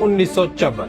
1954।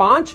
5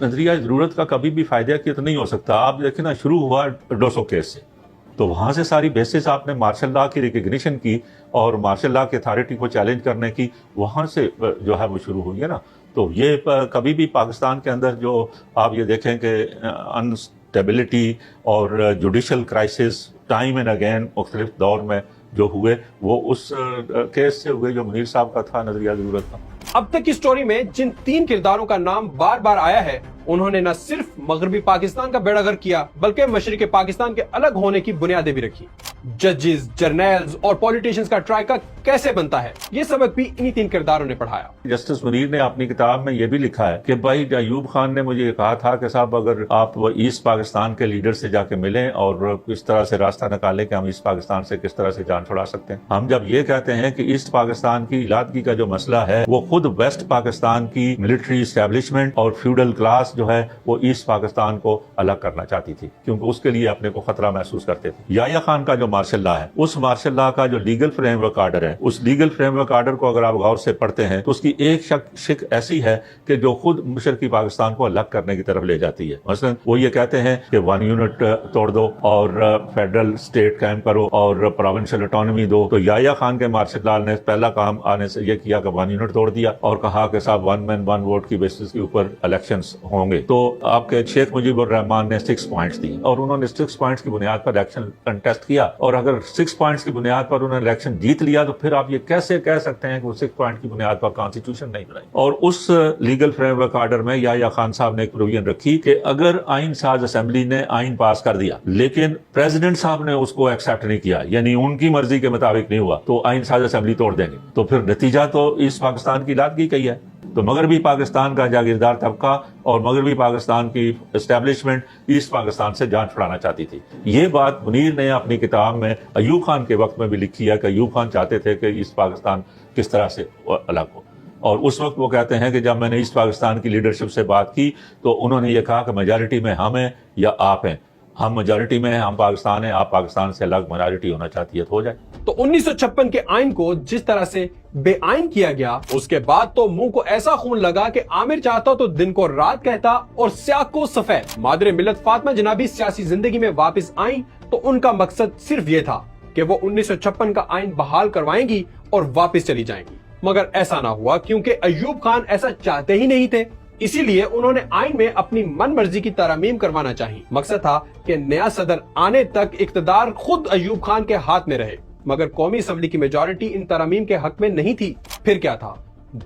نظریہ ضرورت کا کبھی بھی فائدہ کی تو نہیں ہو سکتا. آپ دیکھیں نا شروع ہوا ڈوسو کیس سے, تو وہاں سے ساری بیسس آپ نے مارشل لا کی ریکگنیشن کی اور مارشل لا کی اتھارٹی کو چیلنج کرنے کی, وہاں سے جو ہے وہ شروع ہوئی ہے نا. تو یہ کبھی بھی پاکستان کے اندر جو آپ یہ دیکھیں کہ انسٹیبلٹی اور judicial crisis time and again مختلف دور میں جو ہوئے وہ اس کیس سے ہوئے جو منیر صاحب کا تھا نظریہ ضرورت کا. اب تک کی سٹوری میں جن 3 کرداروں کا نام بار بار آیا ہے, انہوں نے نہ صرف مغربی پاکستان کا بیڑا غرق کیا بلکہ مشرقی پاکستان کے الگ ہونے کی بنیادیں بھی رکھی. ججز, جرنیلز اور پولیٹیشینز کا ٹرائکا کیسے بنتا ہے, یہ سبق بھی انہی 3 کرداروں نے پڑھایا. جسٹس منیر نے اپنی کتاب میں یہ بھی لکھا ہے کہ بھائی ایوب خان نے مجھے یہ کہا تھا کہ صاحب اگر آپ ایسٹ پاکستان کے لیڈر سے جا کے ملیں اور کس طرح سے راستہ نکالیں کہ ہم ایسٹ پاکستان سے کس طرح سے جان چھڑا سکتے ہیں. ہم جب یہ کہتے ہیں کہ ایسٹ پاکستان کی علادگی کا جو مسئلہ ہے وہ خود ویسٹ پاکستان کی ملٹری اسٹیبلشمنٹ اور فیوڈل کلاس جو ہے وہ ایسٹ پاکستان کو الگ کرنا چاہتی تھی, کیونکہ اس کے لیے اپنے کو خطرہ محسوس کرتے تھے. یحییٰ خان کا جو مارشل لا ہے, اس مارشل لا کا جو لیگل فریم ورک آرڈر ہے, اس لیگل فریم ورک آرڈر کو اگر آپ غور سے پڑھتے ہیں تو اس کی ایک شک ایسی ہے کہ جو خود مشرقی پاکستان کو الگ کرنے کی طرف لے جاتی ہے. مثلا وہ یہ کہتے ہیں کہ 1 یونٹ توڑ دو اور فیڈرل اسٹیٹ قائم کرو اور پروونشل اٹانومی دو. تو یحییٰ خان کے مارشل لا نے پہلا کام آنے سے یہ کیا کہ 1 یونٹ توڑ دیا اور کہا کہ صاحب 1 مین 1 ووٹ کی بیسس کے اوپر الیکشنز ہوں گے. تو آپ کے شیخ مجیب الرحمان نے 6 پوائنٹس دی اور انہوں نے 6 پوائنٹس کی بنیاد پر الیکشن کنٹیسٹ کیا, اور اگر 6 پوائنٹس کی بنیاد پر انہوں نے الیکشن جیت لیا تو پھر آپ یہ کیسے کہہ سکتے ہیں کہ وہ 6 پوائنٹ کی بنیاد پر کانسٹیٹیوشن نہیں بنائی. اور اس لیگل فریم ورک آرڈر میں یحییٰ خان صاحب نے ایک پروویژن رکھی کہ اگر آئین ساز اسمبلی نے آئین پاس کر دیا لیکن پریزیڈنٹ صاحب نے اس کو ایکسیپٹ نہیں کیا, یعنی ان کی مرضی کے مطابق نہیں ہوا, تو آئین ساز اسمبلی توڑ دیں گے. تو پھر نتیجہ تو ایسٹ پاکستان کی علادگی کا ہی ہے. تو مغربی پاکستان کا جاگیردار طبقہ اور مغربی پاکستان کی اسٹیبلشمنٹ ایسٹ پاکستان سے جان چھڑانا چاہتی تھی. یہ بات منیر نے اپنی کتاب میں ایوب خان کے وقت میں بھی لکھی ہے کہ ایوب خان چاہتے تھے کہ ایسٹ پاکستان کس طرح سے الگ ہو. اور اس وقت وہ کہتے ہیں کہ جب میں نے ایسٹ پاکستان کی لیڈرشپ سے بات کی تو انہوں نے یہ کہا کہ میجارٹی میں ہم ہیں یا آپ ہیں. ہم میجارٹی میں ہیں, ہم پاکستان ہیں, آپ پاکستان سے الگ مائنارٹی ہونا چاہتی ہے تو ہو جائے. تو 1956 کے آئین کو جس طرح سے بے آئین کیا گیا, اس کے بعد تو منہ کو ایسا خون لگا کہ عامر چاہتا تو دن کو رات کہتا اور سیاہ کو سفید. مادر ملت فاطمہ جنابی سیاسی زندگی میں واپس آئیں تو ان کا مقصد صرف یہ تھا کہ وہ 1956 کا آئین بحال کروائیں گی اور واپس چلی جائیں گی. مگر ایسا نہ ہوا کیونکہ ایوب خان ایسا چاہتے ہی نہیں تھے. اسی لیے انہوں نے آئین میں اپنی من مرضی کی ترامیم کروانا چاہی. مقصد تھا کہ نیا صدر آنے تک اقتدار خود ایوب خان کے ہاتھ میں رہے. مگر قومی اسمبلی کی میجورٹی ان ترامیم کے حق میں نہیں تھی. پھر کیا تھا؟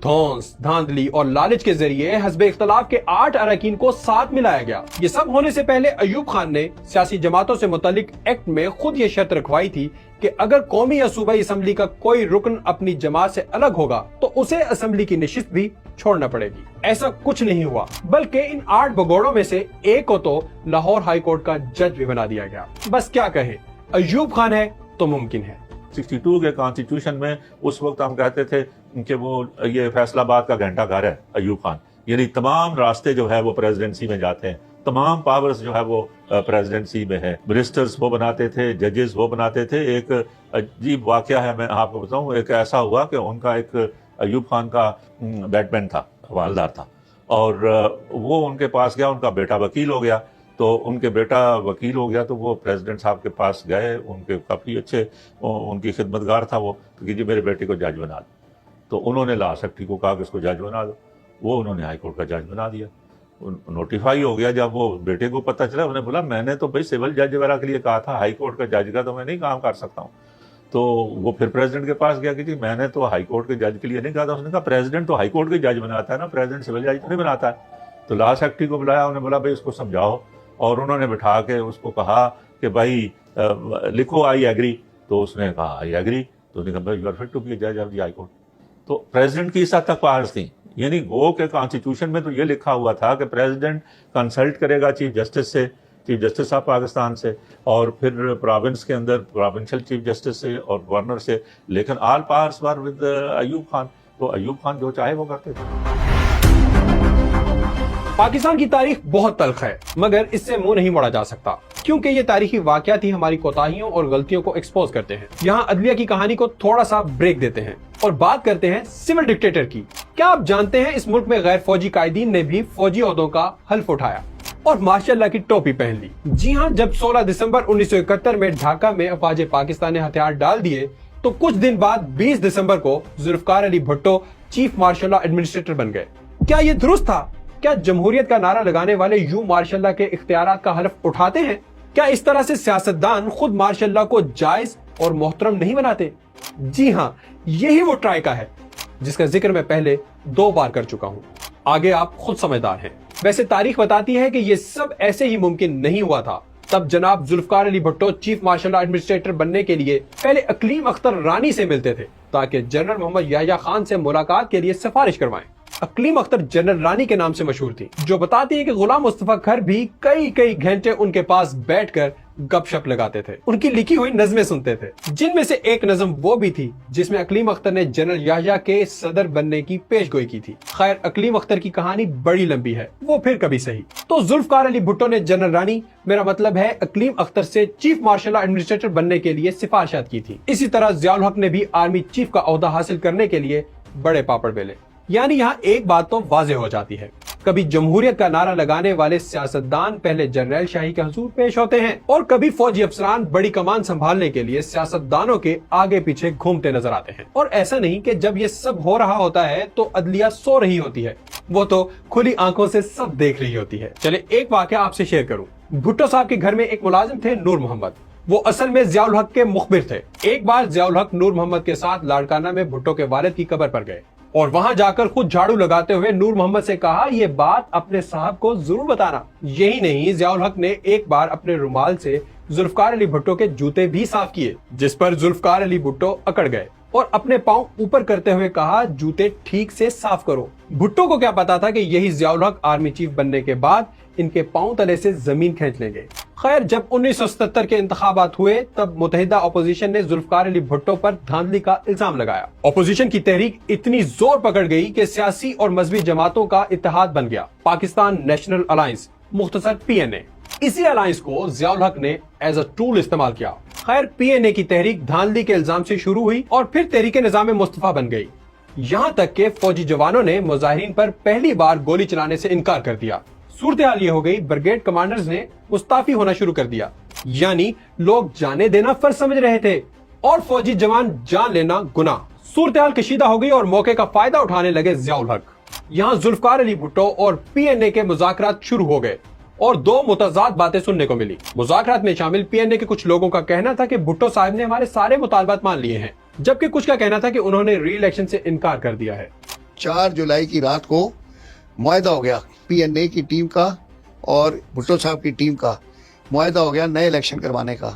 دھونس, دھاندلی اور لالچ کے ذریعے حزب اختلاف کے 8 اراکین کو ساتھ ملایا گیا. یہ سب ہونے سے پہلے ایوب خان نے سیاسی جماعتوں سے متعلق ایکٹ میں خود یہ شرط رکھوائی تھی کہ اگر قومی یا صوبائی اسمبلی کا کوئی رکن اپنی جماعت سے الگ ہوگا تو اسے اسمبلی کی نشست بھی چھوڑنا پڑے گی. ایسا کچھ نہیں ہوا, بلکہ ان 8 بگوڑوں میں سے ایک کو تو لاہور ہائی کورٹ کا جج بھی بنا دیا گیا. بس کیا کہیں, ایوب خان ہے تو ممکن ہے. 62 کے کانسٹیٹیوشن میں اس وقت ہم کہتے تھے کہ وہ یہ فیصل آباد کا گھنٹہ گھر ہے ایوب خان, یعنی تمام راستے جو ہے وہ پریزیڈنسی میں جاتے ہیں, تمام پاورز جو ہے وہ پریزیڈنسی میں ہے. منسٹرز وہ بناتے تھے, ججز وہ بناتے تھے. ایک عجیب واقعہ ہے, میں آپ کو بتاؤں, ایک ایسا ہوا کہ ان کا ایک ایوب خان کا بیٹ مین تھا, حوالدار تھا, اور وہ ان کے پاس گیا, ان کا بیٹا وکیل ہو گیا. تو ان کے بیٹا وکیل ہو گیا تو وہ پریزیڈنٹ صاحب کے پاس گئے, ان کے کافی اچھے ان کی خدمتگار تھا وہ, کہ جی میرے بیٹے کو جج بنا دو. تو انہوں نے لا سیکٹری کو کہا کہ اس کو جج بنا دو. وہ انہوں نے ہائی کورٹ کا جج بنا دیا. نوٹیفائی ہو گیا. جب وہ بیٹے کو پتہ چلا, انہوں نے بولا میں نے تو بھائی سول جج وغیرہ کے لیے کہا تھا, ہائی کورٹ کا جج کا تو میں نہیں کام کر سکتا ہوں. تو وہ پھر پریزیڈنٹ کے پاس گیا کہ جی میں نے تو ہائی کورٹ کے جج کے لیے نہیں کہا تھا. اس نے کہا پریزیڈنٹ تو ہائی کورٹ کے جج بناتا ہے نا, پریزیڈنٹ سول جج تو نہیں بناتا ہے. تو لا سیکٹری کو بلایا, انہوں نے بولا بھائی اس کو سمجھاؤ, اور انہوں نے بٹھا کے اس کو کہا کہ بھائی لکھو آئی ایگری. تو اس نے کہا آئی ایگری. تو اس نے کہا you are fit to be جج آف دی ہائی کورٹ. تو پریزیڈنٹ کی اس حد تک پاورز تھیں, یعنی گو کے کانسٹیٹیوشن میں تو یہ لکھا ہوا تھا کہ پریزیڈنٹ کنسلٹ کرے گا چیف جسٹس سے, چیف جسٹس آف پاکستان سے, اور پھر پروونس کے اندر پروونشل چیف جسٹس سے اور گورنر سے, لیکن all powers were with Ayub Khan. تو ایوب خان جو چاہے وہ کرتے تھے. پاکستان کی تاریخ بہت تلخ ہے, مگر اس سے منہ نہیں موڑا جا سکتا کیونکہ یہ تاریخی واقعات ہی ہماری کوتاہیوں اور غلطیوں کو ایکسپوز کرتے ہیں. یہاں عدلیہ کی کہانی کو تھوڑا سا بریک دیتے ہیں اور بات کرتے ہیں سول ڈکٹیٹر کی, کیا آپ جانتے ہیں اس ملک میں غیر فوجی قائدین نے بھی فوجی عہدوں کا حلف اٹھایا اور ماشاء اللہ کی ٹوپی پہن لی؟ جی ہاں، جب 16 دسمبر 1971 میں ڈھاکہ میں افواج پاکستان نے ہتھیار ڈال دیے تو کچھ دن بعد 20 دسمبر کو Zulfikar Ali Bhutto chief martial law administrator بن گئے۔ کیا یہ درست تھا؟ کیا جمہوریت کا نعرہ لگانے والے یوں مارشل لا کے اختیارات کا حلف اٹھاتے ہیں؟ کیا اس طرح سے سیاستدان خود مارشل لا کو جائز اور محترم نہیں بناتے؟ جی ہاں، یہی وہ ٹرائیکا ہے جس کا ذکر میں پہلے 2 بار کر چکا ہوں۔ آگے آپ خود سمجھدار ہیں۔ ویسے تاریخ بتاتی ہے کہ یہ سب ایسے ہی ممکن نہیں ہوا تھا۔ تب جناب Zulfikar Ali Bhutto chief martial law administrator بننے کے لیے پہلے اقلیم اختر رانی سے ملتے تھے تاکہ جنرل محمد یحییٰ خان سے ملاقات کے لیے سفارش کروائیں۔ اقلیم اختر جنرل رانی کے نام سے مشہور تھی، جو بتاتی ہے کہ غلام مصطفیٰ کھر بھی کئی گھنٹے ان کے پاس بیٹھ کر گپ شپ لگاتے تھے، ان کی لکھی ہوئی نظمیں سنتے تھے، جن میں سے ایک نظم وہ بھی تھی جس میں اقلیم اختر نے جنرل یحییٰ کے صدر بننے کی پیش گوئی کی تھی۔ خیر، اقلیم اختر کی کہانی بڑی لمبی ہے، وہ پھر کبھی صحیح۔ تو ذوالفقار علی بھٹو نے جنرل رانی، میرا مطلب ہے اقلیم اختر سے چیف مارشل لا ایڈمنسٹریٹر بننے کے لیے سفارشات کی تھی۔ اسی طرح ضیاء الحق نے بھی آرمی چیف کا عہدہ حاصل کرنے کے لیے بڑے پاپڑ بیلے۔ یعنی یہاں ایک بات تو واضح ہو جاتی ہے، کبھی جمہوریت کا نعرہ لگانے والے سیاستدان پہلے جرنیل شاہی کے حضور پیش ہوتے ہیں اور کبھی فوجی افسران بڑی کمان سنبھالنے کے لیے سیاستدانوں کے آگے پیچھے گھومتے نظر آتے ہیں۔ اور ایسا نہیں کہ جب یہ سب ہو رہا ہوتا ہے تو عدلیہ سو رہی ہوتی ہے، وہ تو کھلی آنکھوں سے سب دیکھ رہی ہوتی ہے۔ چلے ایک واقعہ آپ سے شیئر کروں۔ بھٹو صاحب کے گھر میں ایک ملازم تھے نور محمد، وہ اصل میں ضیاء الحق کے مخبر تھے۔ ایک بار ضیاء الحق نور محمد کے ساتھ لاڑکانہ میں بھٹو کے والد کی قبر پر گئے اور وہاں جا کر خود جھاڑو لگاتے ہوئے نور محمد سے کہا، یہ بات اپنے صاحب کو ضرور بتانا۔ یہی نہیں، ضیاء الحق نے ایک بار اپنے رومال سے ذوالفقار علی بھٹو کے جوتے بھی صاف کیے، جس پر ذوالفقار علی بھٹو اکڑ گئے اور اپنے پاؤں اوپر کرتے ہوئے کہا، جوتے ٹھیک سے صاف کرو۔ بھٹو کو کیا پتا تھا کہ یہی ضیاء الحق آرمی چیف بننے کے بعد ان کے پاؤں تلے سے زمین کھینچ لیں گے۔ خیر، جب 1977 کے انتخابات ہوئے تب متحدہ اپوزیشن نے ذوالفقار علی بھٹو پر دھاندلی کا الزام لگایا۔ اپوزیشن کی تحریک اتنی زور پکڑ گئی کہ سیاسی اور مذہبی جماعتوں کا اتحاد بن گیا، پاکستان نیشنل الائنس، مختصر PNA۔ اسی الائنس کو ضیاء الحق نے ایز اے ٹول استعمال کیا۔ خیر، PNA کی تحریک دھاندلی کے الزام سے شروع ہوئی اور پھر تحریک نظام مصطفیٰ بن گئی، یہاں تک کہ فوجی جوانوں نے مظاہرین پر پہلی بار گولی چلانے سے انکار کر دیا۔ صورتحال یہ ہو گئی، بریگیڈ کمانڈرز نے مستعفی ہونا شروع کر دیا، یعنی لوگ جانے دینا فرض سمجھ رہے تھے اور فوجی جوان جان لینا گناہ۔ صورتحال کشیدہ ہو گئی اور موقع کا فائدہ اٹھانے لگے ضیاء الحق۔ یہاں ذوالفقار علی بھٹو اور PNA کے مذاکرات شروع ہو گئے اور 2 متضاد باتیں سننے کو ملی۔ مذاکرات میں شامل PNA کے کچھ لوگوں کا کہنا تھا کہ بھٹو صاحب نے ہمارے سارے مطالبات مان لیے ہیں، جبکہ کچھ کا کہنا تھا کہ انہوں نے ری الیکشن سے انکار کر دیا ہے۔ 4 جولائی کی رات کو معاہدہ ہو گیا، PNA کی ٹیم کا اور بھٹو صاحب کی ٹیم کا معاہدہ ہو گیا نئے الیکشن کروانے کا۔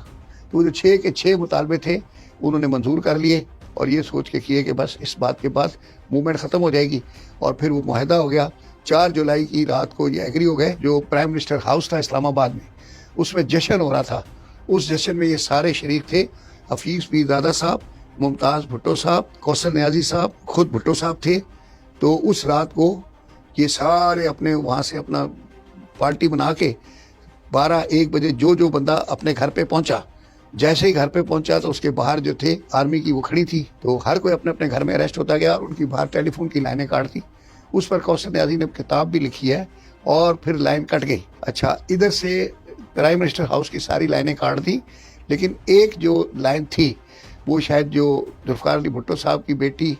تو جو 6 کے 6 مطالبے تھے انہوں نے منظور کر لیے اور یہ سوچ کے کیے کہ بس اس بات کے بعد موومنٹ ختم ہو جائے گی، اور پھر وہ معاہدہ ہو گیا۔ 4 جولائی کی رات کو یہ ایگری ہو گئے۔ جو پرائم منسٹر ہاؤس تھا اسلام آباد میں، اس میں جشن ہو رہا تھا۔ اس جشن میں یہ سارے شریک تھے، حفیظ پیرزادہ صاحب، ممتاز بھٹو صاحب، کوثر نیازی صاحب، خود بھٹو صاحب تھے۔ تو اس رات کو یہ سارے اپنے وہاں سے اپنا پارٹی بنا کے 12-1 بجے جو بندہ اپنے گھر پہ پہنچا، جیسے ہی گھر پہ پہنچا تو اس کے باہر جو تھے آرمی کی وہ کھڑی تھی، تو ہر کوئی اپنے اپنے گھر میں اریسٹ ہوتا گیا اور ان کی باہر ٹیلی فون کی لائنیں کاٹ دی۔ اس پر کوثر نیازی نے کتاب بھی لکھی ہے اور پھر لائن کٹ گئی۔ اچھا، ادھر سے پرائم منسٹر ہاؤس کی ساری لائنیں کاٹ دی، لیکن ایک جو لائن تھی وہ شاید جو ذوالفقار علی بھٹو صاحب کی بیٹی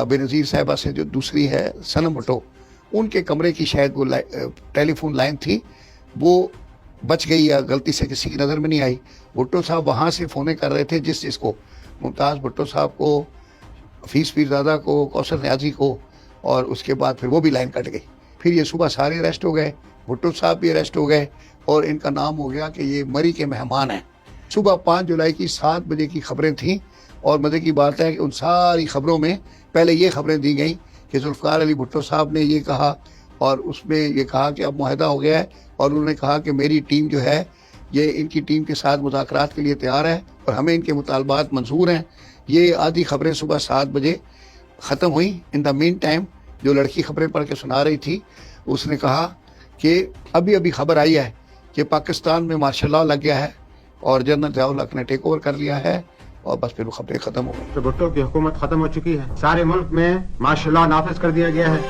بے نظیر صاحبہ سے جو دوسری ہے صنم بھٹو، ان کے کمرے کی شاید وہ ٹیلی فون لائن تھی، وہ بچ گئی یا غلطی سے کسی کی نظر میں نہیں آئی۔ بھٹو صاحب وہاں سے فونے کر رہے تھے جس کو، ممتاز بھٹو صاحب کو، حفیظ پیرزادہ کو، کوثر نیازی کو، اور اس کے بعد پھر وہ بھی لائن کٹ گئی۔ پھر یہ صبح سارے اریسٹ ہو گئے، بھٹو صاحب بھی اریسٹ ہو گئے اور ان کا نام ہو گیا کہ یہ مری کے مہمان ہیں۔ صبح 5 جولائی کی 7 بجے کی خبریں تھیں، اور مزے کی بات ہے کہ ان ساری خبروں میں پہلے یہ خبریں دی گئیں کہ ذوالفقار علی بھٹو صاحب نے یہ کہا، اور اس میں یہ کہا کہ اب معاہدہ ہو گیا ہے، اور انہوں نے کہا کہ میری ٹیم جو ہے یہ ان کی ٹیم کے ساتھ مذاکرات کے لیے تیار ہے اور ہمیں ان کے مطالبات منظور ہیں۔ یہ آدھی خبریں صبح 7 بجے ختم ہوئیں۔ ان دا مین ٹائم جو لڑکی خبریں پڑھ کے سنا رہی تھی، اس نے کہا کہ ابھی خبر آئی ہے کہ پاکستان میں مارشل لا لگ گیا ہے اور جنرل ضیاء الحق نے ٹیک اوور کر لیا ہے اور بس پھر وہ خبریں ختم ہو گئی. تو بھٹو کی حکومت ختم ہو چکی ہے, سارے ملک میں مارشل لا نافذ کر دیا گیا ہے.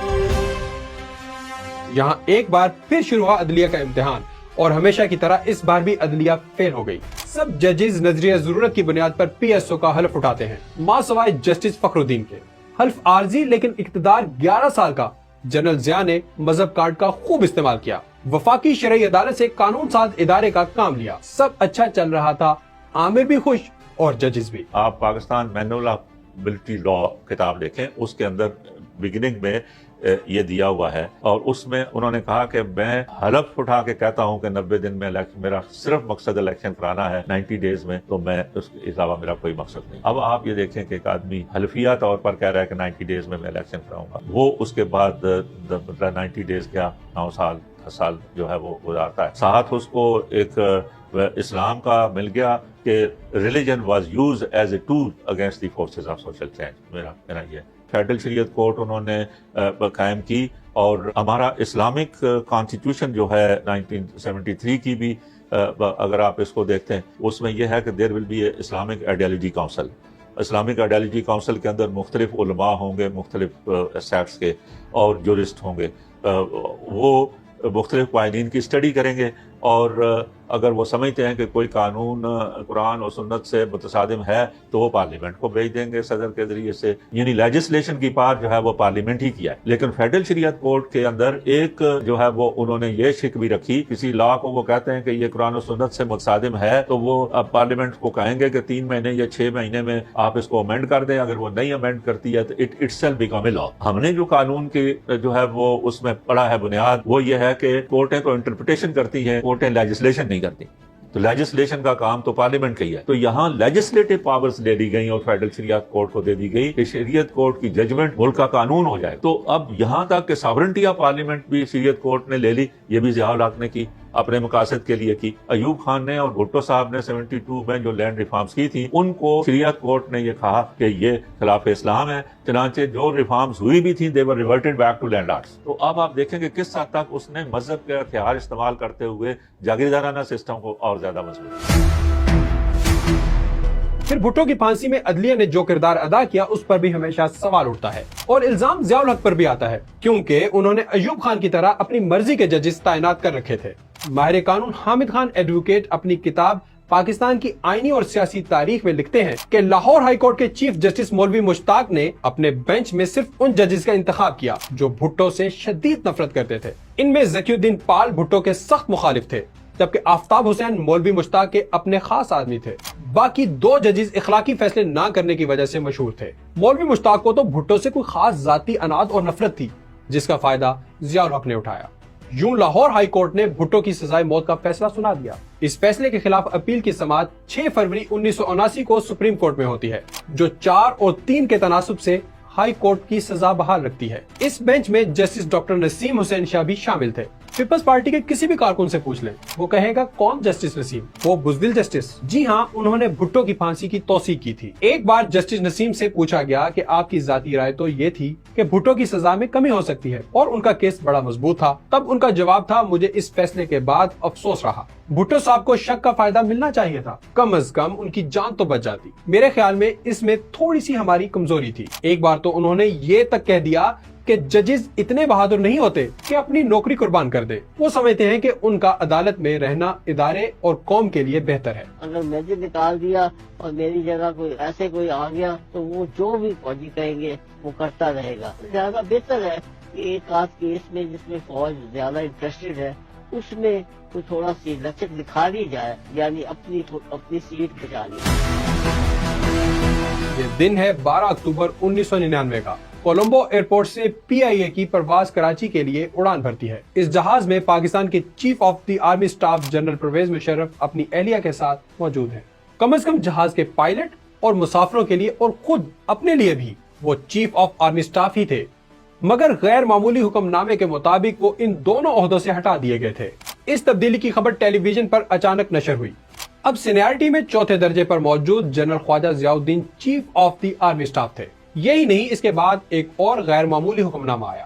یہاں ایک بار پھر شروع ہوا عدلیہ کا امتحان, اور ہمیشہ کی طرح اس بار بھی عدلیہ فیل ہو گئی. سب ججز نظریہ ضرورت کی بنیاد پر پی ایس او کا حلف اٹھاتے ہیں, ماں سوائے جسٹس فخر الدین کے. حلف عارضی لیکن اقتدار 11 سال کا جنرل ضیاء نے مذہب کارڈ کا خوب استعمال کیا. وفاقی شرعی عدالت سے قانون ساز ادارے کا کام لیا. سب اچھا چل رہا تھا, عامر بھی خوش اور ججز بھی. آپ پاکستان مینول آف ملٹری لا کتاب دیکھیں, اس کے اندر بگننگ میں یہ دیا ہوا ہے, اور اس میں انہوں نے کہا کہ میں حلف اٹھا کے کہتا ہوں کہ 90 دن میں میرا صرف مقصد الیکشن کرانا ہے 90 ڈیز میں, تو میں اس کے علاوہ میرا کوئی مقصد نہیں. اب آپ یہ دیکھیں کہ ایک آدمی حلفیہ طور پر کہہ رہا ہے کہ 90 ڈیز میں الیکشن کراؤں گا, وہ اس کے بعد 90 ڈیز کیا 9 سال 10 سال جو ہے وہ گزارتا ہے. ساتھ اس کو ایک اسلام کا مل گیا کہ religion was used as a tool against the forces of social change. میرا یہ فیڈرل شریعت کورٹ انہوں نے قائم کی, اور ہمارا اسلامک کانسٹیٹیوشن جو ہے 1973 کی بھی اگر آپ اس کو دیکھتے ہیں, اس میں یہ ہے کہ there will be a Islamic ideology council. Islamic ideology council کے اندر مختلف علماء ہوں گے, مختلف سیکٹس کے, اور جورسٹ ہوں گے. وہ مختلف قوانین کی اسٹڈی کریں گے, اور اگر وہ سمجھتے ہیں کہ کوئی قانون قرآن اور سنت سے متصادم ہے تو وہ پارلیمنٹ کو بھیج دیں گے صدر کے ذریعے سے. یعنی لیجسلیشن کی پار جو ہے وہ پارلیمنٹ ہی کیا ہے. لیکن فیڈرل شریعت کورٹ کے اندر ایک جو ہے وہ انہوں نے یہ شک بھی رکھی, کسی لا کو وہ کہتے ہیں کہ یہ قرآن و سنت سے متصادم ہے تو وہ اب پارلیمنٹ کو کہیں گے کہ 3 مہینے یا 6 مہینے میں آپ اس کو امینڈ کر دیں. اگر وہ نہیں امینڈ کرتی ہے تو اٹ اٹسیلف بیکم اے لا. ہم نے جو قانون کی جو ہے وہ اس میں پڑھا ہے بنیاد, وہ یہ ہے کہ کورٹیں تو انٹرپریٹیشن کرتی ہیں, کورٹیں لیجسلیشن نہیں کرتی. تو لیجسلیشن کا کام تو پارلیمنٹ کا ہی ہے. تو یہاں لیجسلیٹو پاورز دے دی گئی اور فیڈرل شریعت کورٹ کو دے دی گئی کہ شریعت کورٹ کی ججمنٹ ملک کا قانون ہو جائے. تو اب یہاں تک کہ ساورنٹی آف پارلیمنٹ بھی شریعت کورٹ نے لے لی, یہ بھی ضیاء الحق نے کی, اپنے مقاصد کے لیے کی. ایوب خان نے اور بھٹو صاحب نے 72 میں جو لینڈ ریفارمز کی تھی, ان کو شریعت کورٹ نے یہ کہا کہ یہ خلاف اسلام ہے. چنانچہ جو ریفارمز ہوئی بھی تھیں they were reverted back to landlords. تو اب آپ دیکھیں کہ کس حد تک اس نے مذہب کے ہتھیار استعمال کرتے ہوئے جاگیردارانہ سسٹم کو اور زیادہ مضبوط. پھر بھٹو کی پھانسی میں عدلیہ نے جو کردار ادا کیا اس پر بھی ہمیشہ سوال اٹھتا ہے, اور الزام ضیاء الحق پر بھی آتا ہے, کیونکہ انہوں نے ایوب خان کی طرح اپنی مرضی کے ججز تعینات کر رکھے تھے. ماہر قانون حامد خان ایڈوکیٹ اپنی کتاب پاکستان کی آئینی اور سیاسی تاریخ میں لکھتے ہیں کہ لاہور ہائی کورٹ کے چیف جسٹس مولوی مشتاق نے اپنے بینچ میں صرف ان ججز کا انتخاب کیا جو بھٹو سے شدید نفرت کرتے تھے. ان میں ذکی الدین پال بھٹو کے سخت مخالف تھے, جبکہ آفتاب حسین مولوی مشتاق کے اپنے خاص آدمی تھے. باقی 2 ججز اخلاقی فیصلے نہ کرنے کی وجہ سے مشہور تھے. مولوی مشتاق کو تو بھٹو سے کوئی خاص ذاتی اناد اور نفرت تھی, جس کا فائدہ ضیاء الحق نے اٹھایا. یوں لاہور ہائی کورٹ نے بھٹو کی سزائے موت کا فیصلہ سنا دیا. اس فیصلے کے خلاف اپیل کی سماعت 6 فروری 1979 کو سپریم کورٹ میں ہوتی ہے, جو 4 اور 3 کے تناسب سے ہائی کورٹ کی سزا بحال رکھتی ہے. اس بینچ میں جسٹس ڈاکٹر نسیم حسین شاہ بھی شامل تھے. پیپلز پارٹی کے کسی بھی کارکن سے پوچھ لیں, وہ کہے گا کون جسٹس نسیم؟ وہ بزدل جسٹس. جی ہاں, انہوں نے بھٹو کی پھانسی کی توثیق کی تھی. ایک بار جسٹس نسیم سے پوچھا گیا کہ آپ کی ذاتی رائے تو یہ تھی کہ بھٹو کی سزا میں کمی ہو سکتی ہے, اور ان کا کیس بڑا مضبوط تھا. تب ان کا جواب تھا, مجھے اس فیصلے کے بعد افسوس رہا. بھٹو صاحب کو شک کا فائدہ ملنا چاہیے تھا, کم از کم ان کی جان تو بچ جاتی. میرے خیال میں اس میں تھوڑی سی ہماری کمزوری تھی. ایک بار تو انہوں نے یہ تک کہہ دیا کہ ججز اتنے بہادر نہیں ہوتے کہ اپنی نوکری قربان کر دے. وہ سمجھتے ہیں کہ ان کا عدالت میں رہنا ادارے اور قوم کے لیے بہتر ہے. اگر مجھے نکال دیا اور میری جگہ کوئی آ گیا تو وہ جو بھی فوجی کہیں گے وہ کرتا رہے گا. زیادہ بہتر ہے کہ ایک آدھ کیس میں جس میں فوج زیادہ انٹرسٹڈ ہے اس میں کوئی تھوڑا سی لچک دکھا لی جائے, یعنی اپنی سیٹ بچا لی. یہ دن ہے 12 اکتوبر 1999 کا. کولمبو ایئرپورٹ سے پی آئی اے کی پرواز کراچی کے لیے اڑان بھرتی ہے. اس جہاز میں پاکستان کے chief of the army staff general Pervez Musharraf اپنی اہلیہ کے ساتھ موجود ہیں. کم از کم جہاز کے پائلٹ اور مسافروں کے لیے اور خود اپنے لیے بھی وہ چیف آف آرمی سٹاف ہی تھے. مگر غیر معمولی حکم نامے کے مطابق وہ ان دونوں عہدوں سے ہٹا دیے گئے تھے. اس تبدیلی کی خبر ٹیلی ویژن پر اچانک نشر ہوئی. اب سینیارٹی میں چوتھے درجے پر موجود general Khwaja Zia Uddin chief of the army staff تھے. یہی نہیں, اس کے بعد ایک اور غیر معمولی حکم نامہ آیا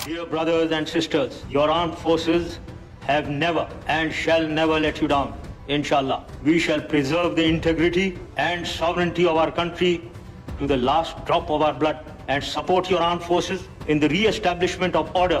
Dear brothers and sisters, your armed forces have never and shall never let you down. Inshallah, we shall preserve the integrity and sovereignty of our country to the last drop of our blood and support your armed forces in the re-establishment of order.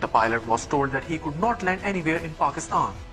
The pilot was told that he could not land anywhere in Pakistan.